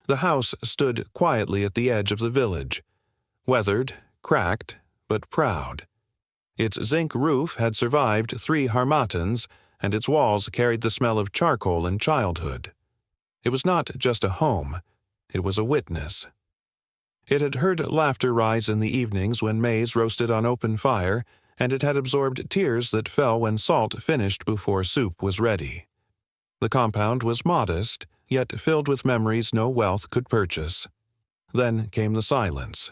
The house stood quietly at the edge of the village, weathered, cracked, but proud. Its zinc roof had survived 3 harmatans, and its walls carried the smell of charcoal and childhood. It was not just a home, it was a witness. It had heard laughter rise in the evenings when maize roasted on open fire, and it had absorbed tears that fell when salt finished before soup was ready. The compound was modest, yet filled with memories no wealth could purchase. Then came the silence.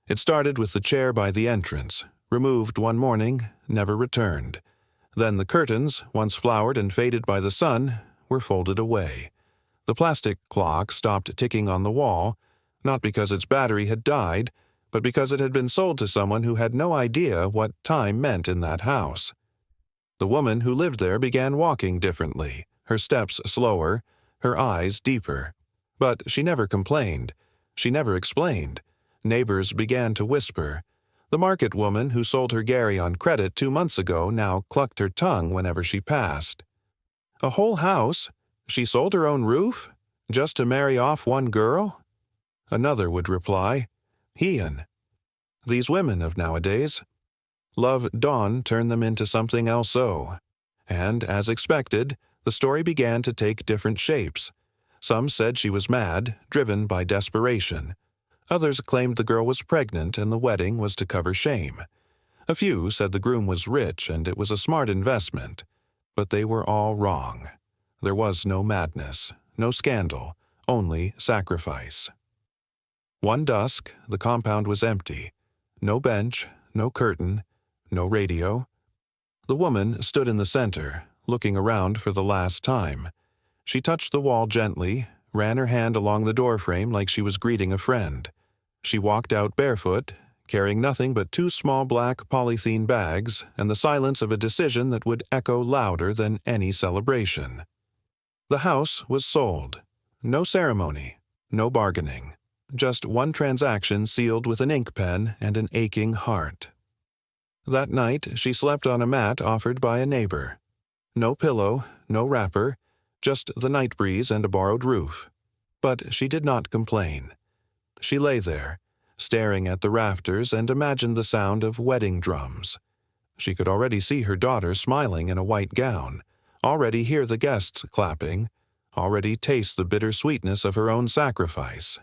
It started with the chair by the entrance, removed one morning, never returned. Then the curtains, once flowered and faded by the sun, were folded away. The plastic clock stopped ticking on the wall, not because its battery had died, but because it had been sold to someone who had no idea what time meant in that house. The woman who lived there began walking differently, her steps slower, her eyes deeper. But she never complained. She never explained. Neighbors began to whisper. The market woman who sold her Gary on credit 2 months ago now clucked her tongue whenever she passed. A whole house? She sold her own roof? Just to marry off one girl? Another would reply, Ian. These women of nowadays. Love Dawn turned them into something else so. And, as expected, the story began to take different shapes. Some said she was mad, driven by desperation. Others claimed the girl was pregnant and the wedding was to cover shame. A few said the groom was rich and it was a smart investment. But they were all wrong. There was no madness, no scandal, only sacrifice. One dusk, the compound was empty. No bench, no curtain, no radio. The woman stood in the center, looking around for the last time. She touched the wall gently, ran her hand along the doorframe like she was greeting a friend. She walked out barefoot, carrying nothing but 2 small black polythene bags and the silence of a decision that would echo louder than any celebration. The house was sold. No ceremony, no bargaining. Just one transaction sealed with an ink pen and an aching heart. That night, she slept on a mat offered by a neighbor. No pillow, no wrapper, just the night breeze and a borrowed roof. But she did not complain. She lay there, staring at the rafters and imagined the sound of wedding drums. She could already see her daughter smiling in a white gown, already hear the guests clapping, already taste the bitter sweetness of her own sacrifice.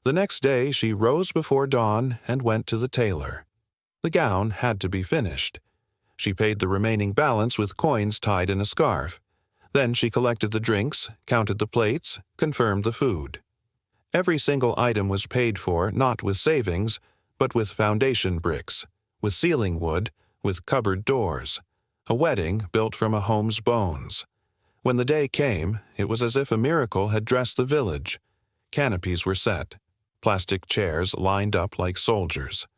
The next day she rose before dawn and went to the tailor. The gown had to be finished. She paid the remaining balance with coins tied in a scarf. Then she collected the drinks, counted the plates, confirmed the food. Every single item was paid for not with savings, but with foundation bricks, with ceiling wood, with cupboard doors. A wedding built from a home's bones. When the day came, it was as if a miracle had dressed the village. Canopies were set. Plastic chairs lined up like soldiers.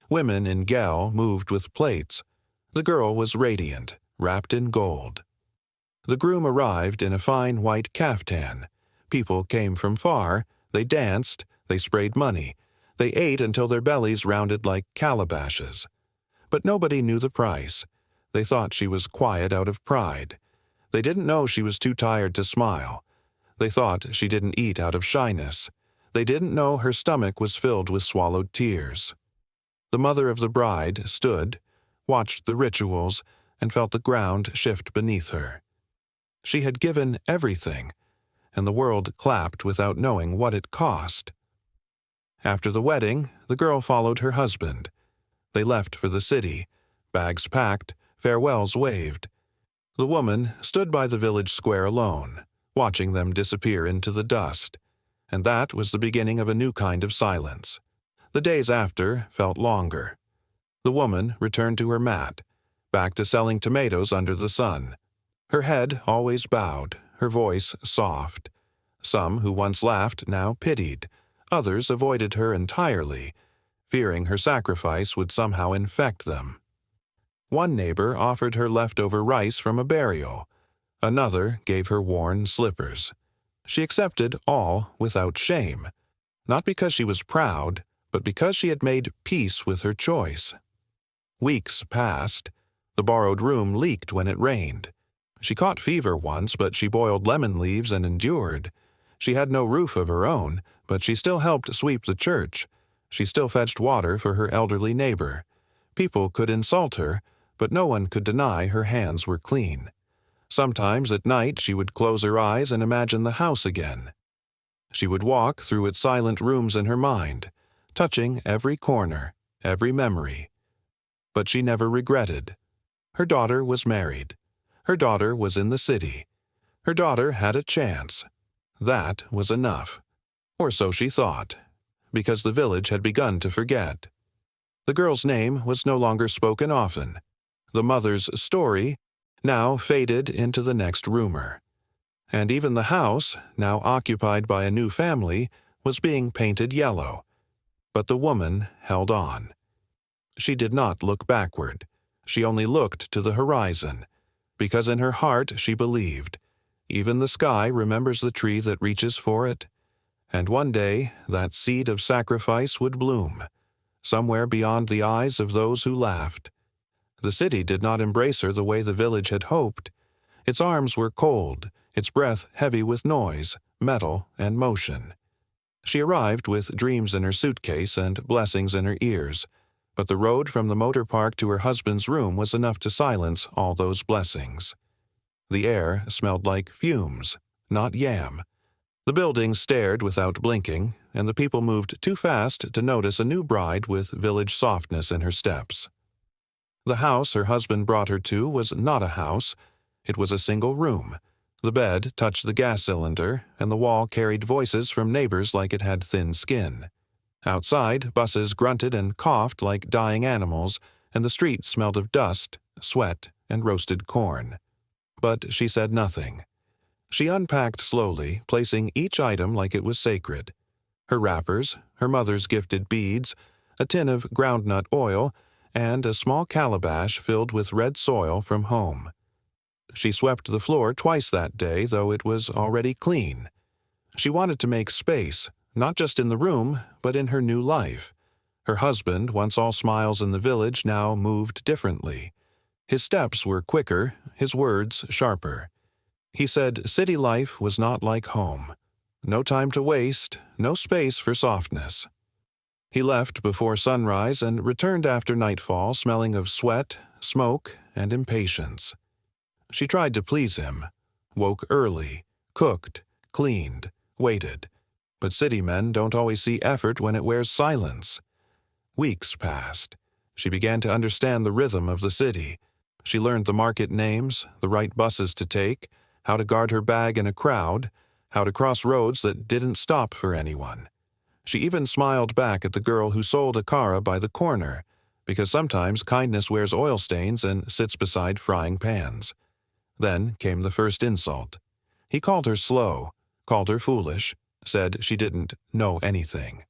Women in gel moved with plates. The girl was radiant, wrapped in gold. The groom arrived in a fine white caftan. People came from far. They danced. They sprayed money. They ate until their bellies rounded like calabashes. But nobody knew the price. They thought she was quiet out of pride. They didn't know she was too tired to smile. They thought she didn't eat out of shyness. They didn't know her stomach was filled with swallowed tears. The mother of the bride stood, watched the rituals, and felt the ground shift beneath her. She had given everything, and the world clapped without knowing what it cost. After the wedding, the girl followed her husband. They left for the city, bags packed, farewells waved. The woman stood by the village square alone, watching them disappear into the dust. And that was the beginning of a new kind of silence. The days after felt longer. The woman returned to her mat, back to selling tomatoes under the sun. Her head always bowed, her voice soft. Some who once laughed now pitied. Others avoided her entirely, fearing her sacrifice would somehow infect them. One neighbor offered her leftover rice from a burial. Another gave her worn slippers. She accepted all without shame, not because she was proud, but because she had made peace with her choice. Weeks passed. The borrowed room leaked when it rained. She caught fever once, but she boiled lemon leaves and endured. She had no roof of her own, but she still helped sweep the church. She still fetched water for her elderly neighbor. People could insult her, but no one could deny her hands were clean. Sometimes at night she would close her eyes and imagine the house again. She would walk through its silent rooms in her mind, touching every corner, every memory. But she never regretted. Her daughter was married. Her daughter was in the city. Her daughter had a chance. That was enough. Or so she thought, because the village had begun to forget. The girl's name was no longer spoken often. The mother's story now faded into the next rumor. And even the house, now occupied by a new family, was being painted yellow. But the woman held on. She did not look backward. She only looked to the horizon, because in her heart she believed. Even the sky remembers the tree that reaches for it. And one day that seed of sacrifice would bloom, somewhere beyond the eyes of those who laughed. The city did not embrace her the way the village had hoped. Its arms were cold, its breath heavy with noise, metal, and motion. She arrived with dreams in her suitcase and blessings in her ears, but the road from the motor park to her husband's room was enough to silence all those blessings. The air smelled like fumes, not yam. The buildings stared without blinking, and the people moved too fast to notice a new bride with village softness in her steps. The house her husband brought her to was not a house. It was a single room. The bed touched the gas cylinder, and the wall carried voices from neighbors like it had thin skin. Outside, buses grunted and coughed like dying animals, and the street smelled of dust, sweat, and roasted corn. But she said nothing. She unpacked slowly, placing each item like it was sacred. Her wrappers, her mother's gifted beads, a tin of groundnut oil, and a small calabash filled with red soil from home. She swept the floor twice that day, though it was already clean. She wanted to make space, not just in the room, but in her new life. Her husband, once all smiles in the village, now moved differently. His steps were quicker, his words sharper. He said city life was not like home. No time to waste, no space for softness. He left before sunrise and returned after nightfall, smelling of sweat, smoke, and impatience. She tried to please him, woke early, cooked, cleaned, waited. But city men don't always see effort when it wears silence. Weeks passed. She began to understand the rhythm of the city. She learned the market names, the right buses to take, how to guard her bag in a crowd, how to cross roads that didn't stop for anyone. She even smiled back at the girl who sold a cara by the corner, because sometimes kindness wears oil stains and sits beside frying pans. Then came the first insult. He called her slow, called her foolish, said she didn't know anything.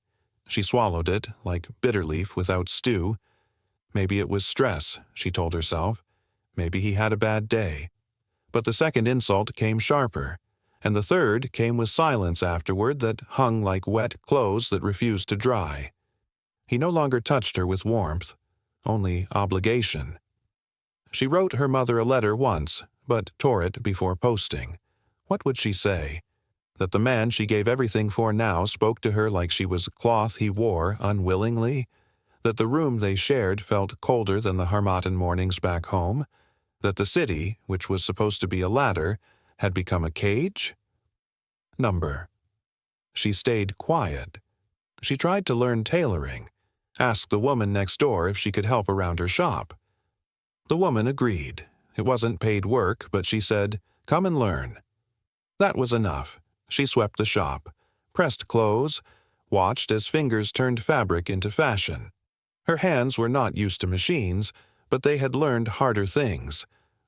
She swallowed it like bitter leaf without stew. Maybe it was stress, she told herself. Maybe he had a bad day. But the second insult came sharper, and the third came with silence afterward that hung like wet clothes that refused to dry. He no longer touched her with warmth, only obligation. She wrote her mother a letter once, but tore it before posting. What would she say? That the man she gave everything for now spoke to her like she was cloth he wore unwillingly? That the room they shared felt colder than the Harmattan mornings back home? That the city, which was supposed to be a ladder, had become a cage? Number. She stayed quiet. She tried to learn tailoring, asked the woman next door if she could help around her shop. The woman agreed. It wasn't paid work, but she said, "Come and learn." That was enough. She swept the shop, pressed clothes, watched as fingers turned fabric into fashion. Her hands were not used to machines, but they had learned harder things,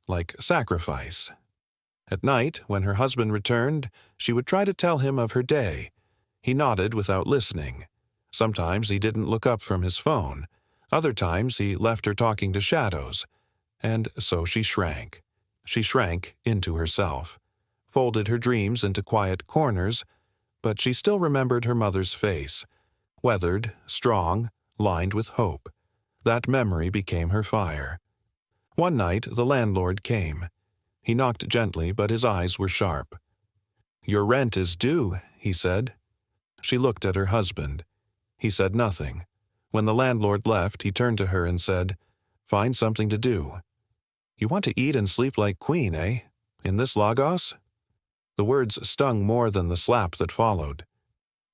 like sacrifice. At night, when her husband returned, she would try to tell him of her day. He nodded without listening. Sometimes he didn't look up from his phone. Other times he left her talking to shadows. And so she shrank. She shrank into herself, folded her dreams into quiet corners, but she still remembered her mother's face, weathered, strong, lined with hope. That memory became her fire. One night the landlord came. He knocked gently, but his eyes were sharp. "Your rent is due," he said. She looked at her husband. He said nothing. When the landlord left, he turned to her and said, "Find something to do." "You want to eat and sleep like queen, eh? In this Lagos?" The words stung more than the slap that followed.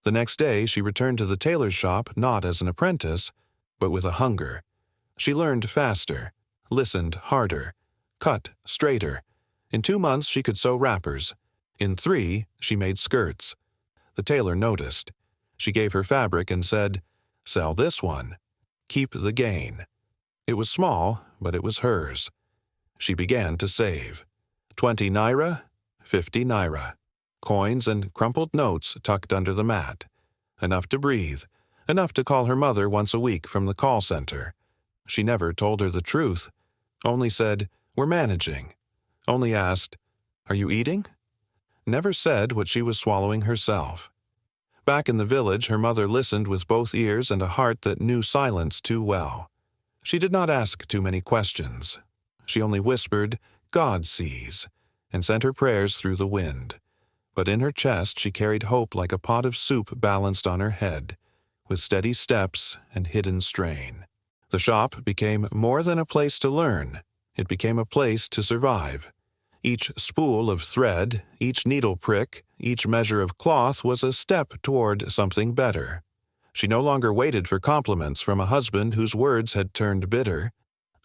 The next day she returned to the tailor's shop not as an apprentice, but with a hunger. She learned faster, listened harder, cut straighter. In 2 months she could sew wrappers. In 3, she made skirts. The tailor noticed. She gave her fabric and said, "Sell this one. Keep the gain." It was small, but it was hers. She began to save. 20 naira, 50 naira. Coins and crumpled notes tucked under the mat. Enough to breathe. Enough to call her mother once a week from the call center. She never told her the truth. Only said, "We're managing." Only asked, "Are you eating?" Never said what she was swallowing herself. Back in the village, her mother listened with both ears and a heart that knew silence too well. She did not ask too many questions. She only whispered, "God sees," and sent her prayers through the wind. But in her chest she carried hope like a pot of soup balanced on her head, with steady steps and hidden strain. The shop became more than a place to learn. It became a place to survive. Each spool of thread, each needle prick, each measure of cloth was a step toward something better. She no longer waited for compliments from a husband whose words had turned bitter.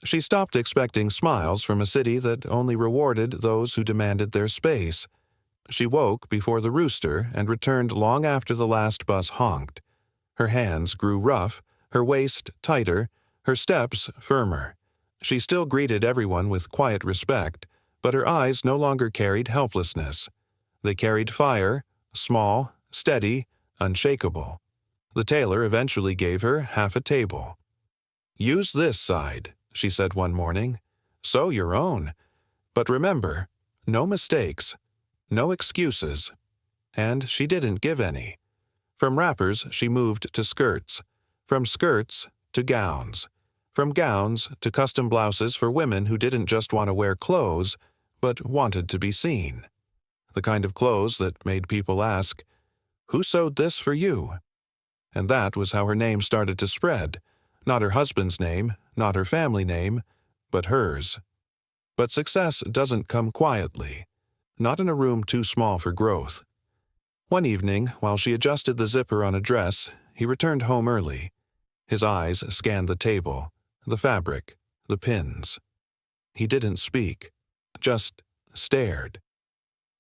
She stopped expecting smiles from a city that only rewarded those who demanded their space. She woke before the rooster and returned long after the last bus honked. Her hands grew rough, her waist tighter, her steps firmer. She still greeted everyone with quiet respect, but her eyes no longer carried helplessness. They carried fire, small, steady, unshakable. The tailor eventually gave her half a table. "Use this side," she said one morning. "Sew your own. But remember, no mistakes. No excuses." And she didn't give any. From wrappers she moved to skirts. From skirts to gowns. From gowns to custom blouses for women who didn't just want to wear clothes, but wanted to be seen. The kind of clothes that made people ask, "Who sewed this for you?" And that was how her name started to spread. Not her husband's name, not her family name, but hers. But success doesn't come quietly. Not in a room too small for growth. One evening, while she adjusted the zipper on a dress, he returned home early. His eyes scanned the table, the fabric, the pins. He didn't speak, just stared.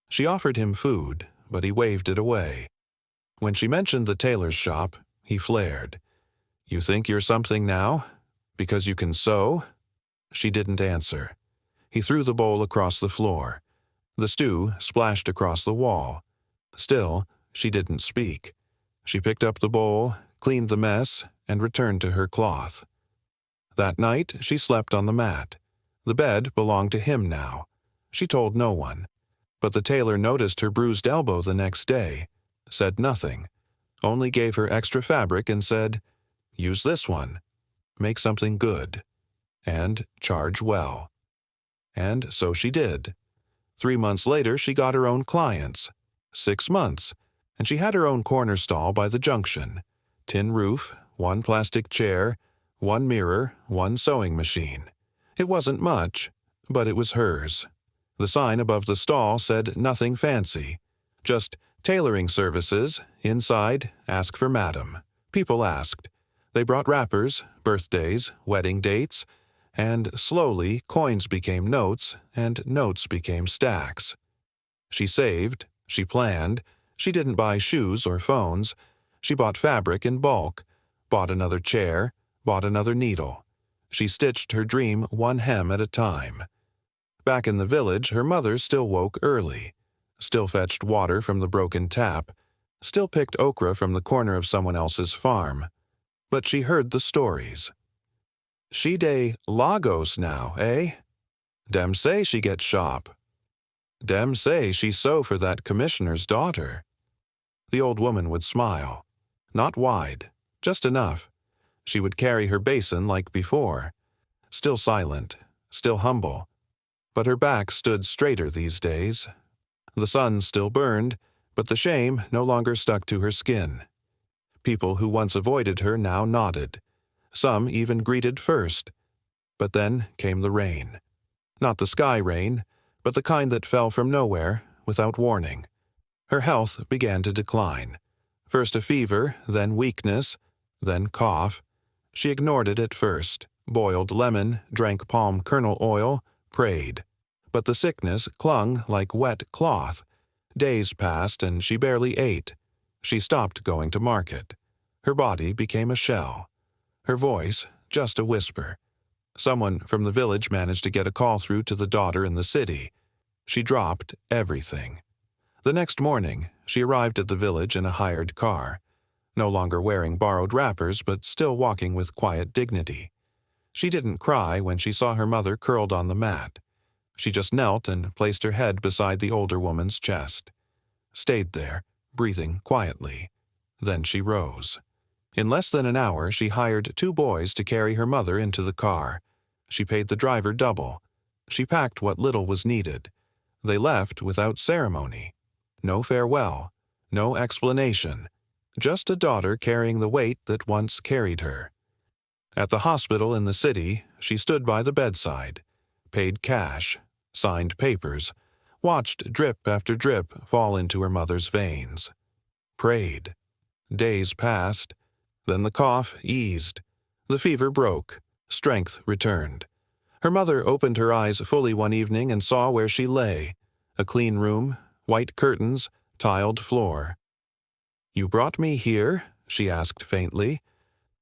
She offered him food, but he waved it away. When she mentioned the tailor's shop, he flared. "You think you're something now? Because you can sew?" She didn't answer. He threw the bowl across the floor. The stew splashed across the wall. Still, she didn't speak. She picked up the bowl, cleaned the mess, and returned to her cloth. That night, she slept on the mat. The bed belonged to him now. She told no one. But the tailor noticed her bruised elbow the next day, said nothing, only gave her extra fabric and said, "Use this one. Make something good. And charge well." And so she did. 3 months later, she got her own clients. 6 months, and she had her own corner stall by the junction. Tin roof, 1 plastic chair, 1 mirror, 1 sewing machine. It wasn't much, but it was hers. The sign above the stall said nothing fancy. Just tailoring services, inside, ask for madam. People asked. They brought wrappers, birthdays, wedding dates, and slowly coins became notes, and notes became stacks. She saved, she planned, she didn't buy shoes or phones. She bought fabric in bulk, bought another chair, bought another needle. She stitched her dream 1 hem at a time. Back in the village, her mother still woke early, still fetched water from the broken tap, still picked okra from the corner of someone else's farm. But she heard the stories. "She dey Lagos now, eh? Dem say she get shop. Dem say she sew for that commissioner's daughter." The old woman would smile. Not wide, just enough. She would carry her basin like before. Still silent, still humble. But her back stood straighter these days. The sun still burned, But the shame no longer stuck to her skin. People who once avoided her now nodded. Some even greeted first. But then came the rain. Not the sky rain, but the kind that fell from nowhere, without warning. Her health began to decline. First a fever, then weakness, then cough. She ignored it at first, boiled lemon, drank palm kernel oil, prayed. But the sickness clung like wet cloth. Days passed and she barely ate. She stopped going to market. Her body became a shell. Her voice, just a whisper. Someone from the village managed to get a call through to the daughter in the city. She dropped everything. The next morning, she arrived at the village in a hired car, no longer wearing borrowed wrappers but still walking with quiet dignity. She didn't cry when she saw her mother curled on the mat. She just knelt and placed her head beside the older woman's chest. Stayed there, breathing quietly. Then she rose. In less than an hour, she hired 2 boys to carry her mother into the car. She paid the driver double. She packed what little was needed. They left without ceremony. No farewell, no explanation. Just a daughter carrying the weight that once carried her. At the hospital in the city, she stood by the bedside, paid cash, signed papers, watched drip after drip fall into her mother's veins. Prayed. Days passed. Then the cough eased. The fever broke. Strength returned. Her mother opened her eyes fully one evening and saw where she lay. A clean room, white curtains, tiled floor. "You brought me here?" she asked faintly.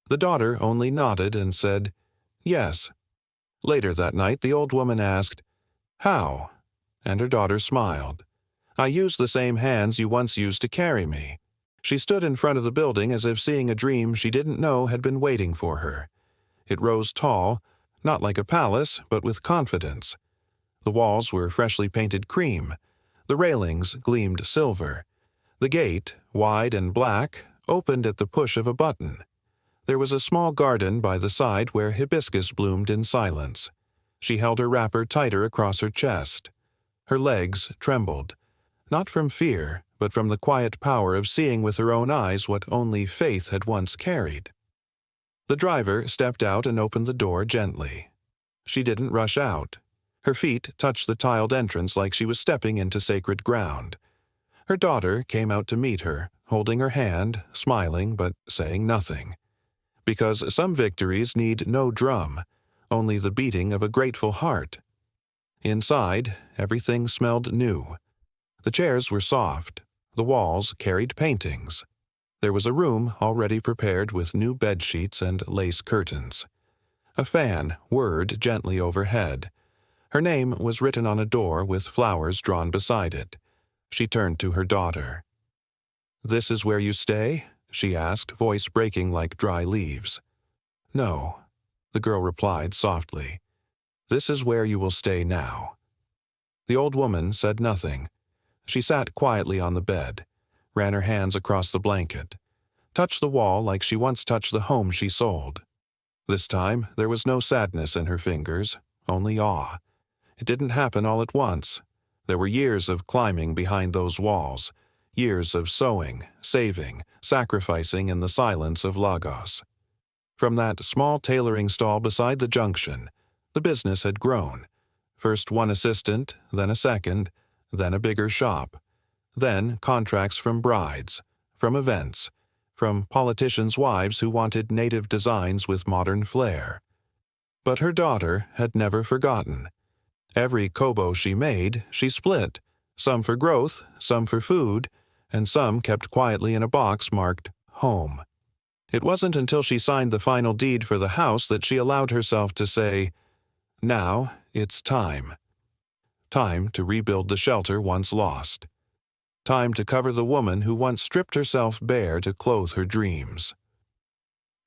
The daughter only nodded and said, "Yes." Later that night, the old woman asked, "How?" And her daughter smiled. "I used the same hands you once used to carry me." She stood in front of the building as if seeing a dream she didn't know had been waiting for her. It rose tall, not like a palace, but with confidence. The walls were freshly painted cream. The railings gleamed silver. The gate, wide and black, opened at the push of a button. There was a small garden by the side where hibiscus bloomed in silence. She held her wrapper tighter across her chest. Her legs trembled, not from fear, but from the quiet power of seeing with her own eyes what only faith had once carried. The driver stepped out and opened the door gently. She didn't rush out. Her feet touched the tiled entrance like she was stepping into sacred ground. Her daughter came out to meet her, holding her hand, smiling but saying nothing. Because some victories need no drum, only the beating of a grateful heart. Inside, everything smelled new. The chairs were soft. The walls carried paintings. There was a room already prepared with new bed sheets and lace curtains. A fan whirred gently overhead. Her name was written on a door with flowers drawn beside it. She turned to her daughter. "This is where you stay?" she asked, voice breaking like dry leaves. "No," the girl replied softly. "This is where you will stay now." The old woman said nothing. She sat quietly on the bed, ran her hands across the blanket, touched the wall like she once touched the home she sold. This time, there was no sadness in her fingers, only awe. It didn't happen all at once. There were years of climbing behind those walls, years of sowing, saving, sacrificing in the silence of Lagos. From that small tailoring stall beside the junction, the business had grown. First one assistant, then a second, then a bigger shop. Then contracts from brides, from events, from politicians' wives who wanted native designs with modern flair. But her daughter had never forgotten. Every kobo she made, she split, some for growth, some for food, and some kept quietly in a box marked home. It wasn't until she signed the final deed for the house that she allowed herself to say, "Now it's time." Time to rebuild the shelter once lost. Time to cover the woman who once stripped herself bare to clothe her dreams.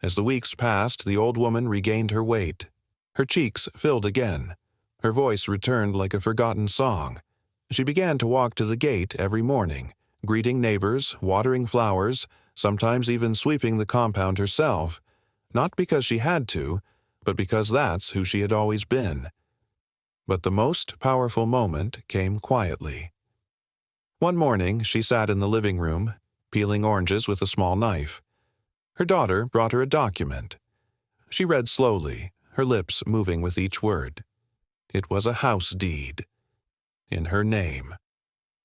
As the weeks passed, the old woman regained her weight. Her cheeks filled again. Her voice returned like a forgotten song. She began to walk to the gate every morning, greeting neighbors, watering flowers, sometimes even sweeping the compound herself, not because she had to, but because that's who she had always been. But the most powerful moment came quietly. One morning, she sat in the living room, peeling oranges with a small knife. Her daughter brought her a document. She read slowly, her lips moving with each word. It was a house deed. In her name.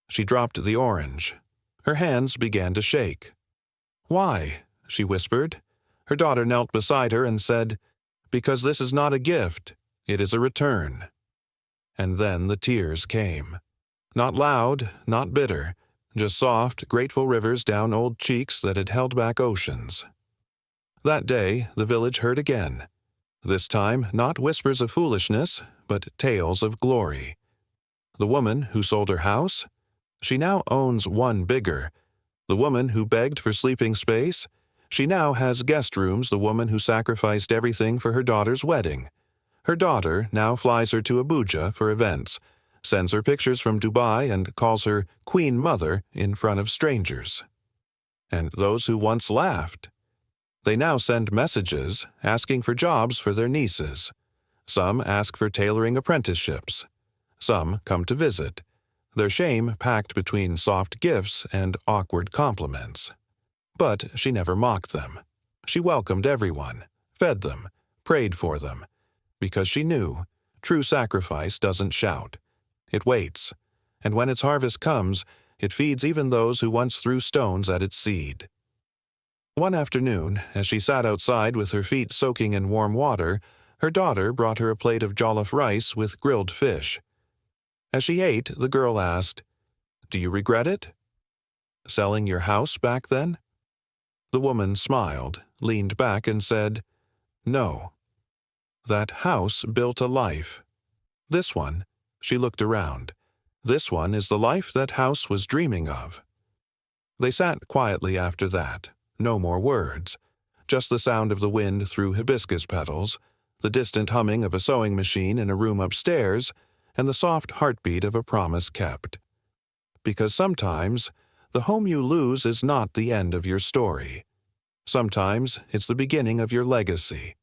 She dropped the orange. Her hands began to shake. "Why?" she whispered. Her daughter knelt beside her and said, "Because this is not a gift. It is a return." And then the tears came. Not loud, not bitter, just soft, grateful rivers down old cheeks that had held back oceans. That day, the village heard again. This time, not whispers of foolishness, but tales of glory. The woman who sold her house? She now owns one bigger. The woman who begged for sleeping space? She now has guest rooms. The woman who sacrificed everything for her daughter's wedding. Her daughter now flies her to Abuja for events, sends her pictures from Dubai and calls her Queen Mother in front of strangers. And those who once laughed? They now send messages asking for jobs for their nieces. Some ask for tailoring apprenticeships. Some come to visit, their shame packed between soft gifts and awkward compliments. But she never mocked them. She welcomed everyone, fed them, prayed for them, because she knew true sacrifice doesn't shout. It waits, and when its harvest comes, it feeds even those who once threw stones at its seed. One afternoon, as she sat outside with her feet soaking in warm water, her daughter brought her a plate of jollof rice with grilled fish. As she ate, the girl asked, "Do you regret it? Selling your house back then?" The woman smiled, leaned back, and said, "No. That house built a life. This one," she looked around, "this one is the life that house was dreaming of." They sat quietly after that, no more words, just the sound of the wind through hibiscus petals, the distant humming of a sewing machine in a room upstairs, and the soft heartbeat of a promise kept. Because sometimes, the home you lose is not the end of your story. Sometimes it's the beginning of your legacy.